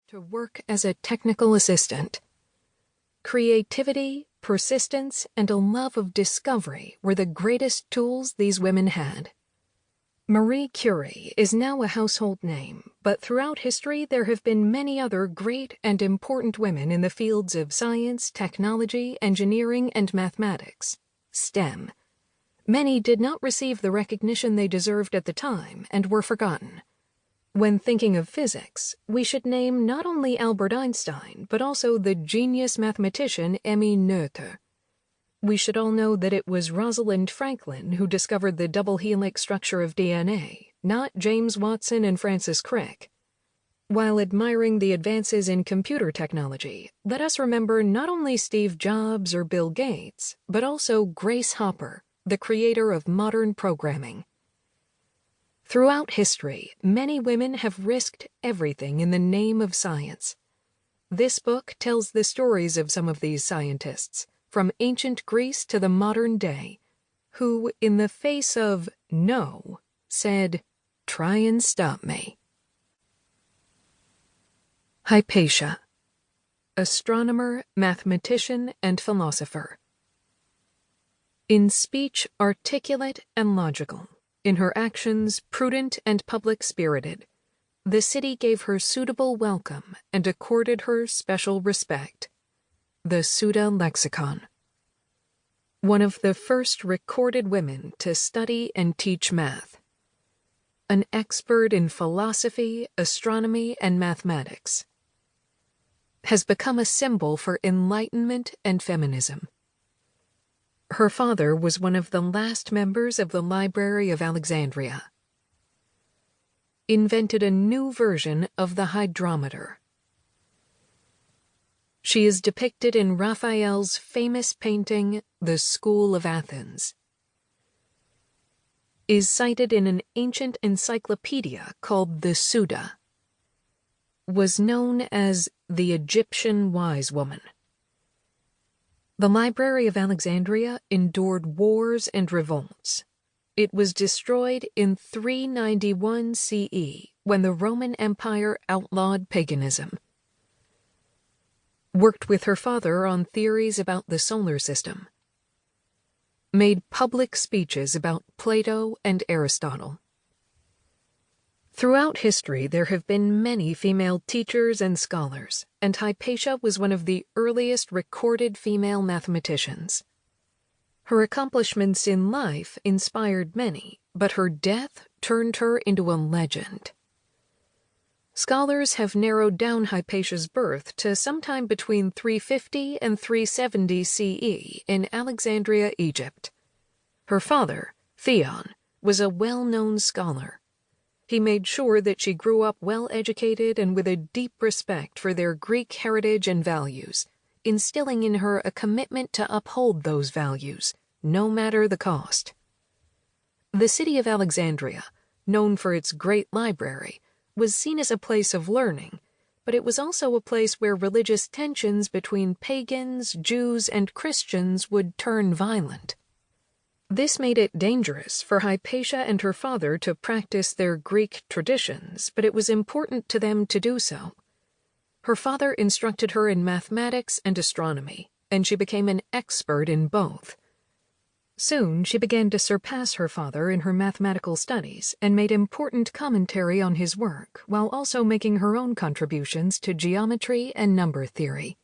to work as a technical assistant. Creativity, persistence, and a love of discovery were the greatest tools these women had. Marie Curie is now a household name, but throughout history there have been many other great and important women in the fields of science, technology, engineering, and mathematics, STEM. Many did not receive the recognition they deserved at the time and were forgotten. When thinking of physics, we should name not only Albert Einstein, but also the genius mathematician Emmy Noether. We should all know that it was Rosalind Franklin who discovered the double helix structure of DNA, not James Watson and Francis Crick. While admiring the advances in computer technology, let us remember not only Steve Jobs or Bill Gates, but also Grace Hopper, the creator of modern programming. Throughout history, many women have risked everything in the name of science. This book tells the stories of some of these scientists, from ancient Greece to the modern day, who, in the face of no, said, "Try and stop me." Hypatia, astronomer, mathematician, and philosopher. In speech articulate and logical, in her actions prudent and public-spirited, the city gave her suitable welcome and accorded her special respect. The Suda Lexicon. One of the first recorded women to study and teach math. An expert in philosophy, astronomy, and mathematics. Has become a symbol for enlightenment and feminism. Her father was one of the last members of the Library of Alexandria. Invented a new version of the hydrometer. She is depicted in Raphael's famous painting, The School of Athens. Is cited in an ancient encyclopedia called the Suda. Was known as the Egyptian wise woman. The Library of Alexandria endured wars and revolts. It was destroyed in 391 CE when the Roman Empire outlawed paganism. Worked with her father on theories about the solar system. Made public speeches about Plato and Aristotle. Throughout history, there have been many female teachers and scholars, and Hypatia was one of the earliest recorded female mathematicians. Her accomplishments in life inspired many, but her death turned her into a legend. Scholars have narrowed down Hypatia's birth to sometime between 350 and 370 CE in Alexandria, Egypt. Her father, Theon, was a well-known scholar. He made sure that she grew up well-educated and with a deep respect for their Greek heritage and values, instilling in her a commitment to uphold those values, no matter the cost. The city of Alexandria, known for its great library, was seen as a place of learning, but it was also a place where religious tensions between pagans, Jews, and Christians would turn violent. This made it dangerous for Hypatia and her father to practice their Greek traditions, but it was important to them to do so. Her father instructed her in mathematics and astronomy, and she became an expert in both. Soon she began to surpass her father in her mathematical studies and made important commentary on his work, while also making her own contributions to geometry and number theory.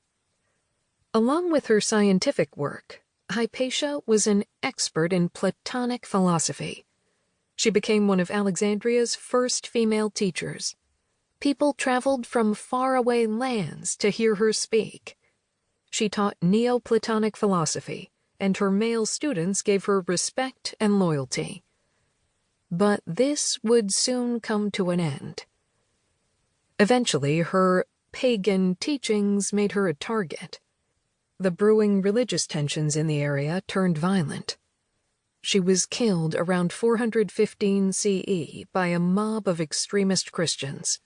Along with her scientific work, Hypatia was an expert in Platonic philosophy. She became one of Alexandria's first female teachers. People traveled from faraway lands to hear her speak. She taught Neoplatonic philosophy, and her male students gave her respect and loyalty. But this would soon come to an end. Eventually, her pagan teachings made her a target. The brewing religious tensions in the area turned violent. She was killed around 415 CE by a mob of extremist Christians.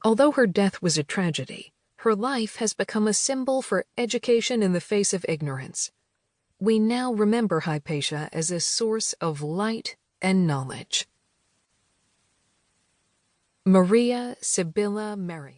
Although her death was a tragedy, her life has become a symbol for education in the face of ignorance. We now remember Hypatia as a source of light and knowledge. Maria Sibylla Merian.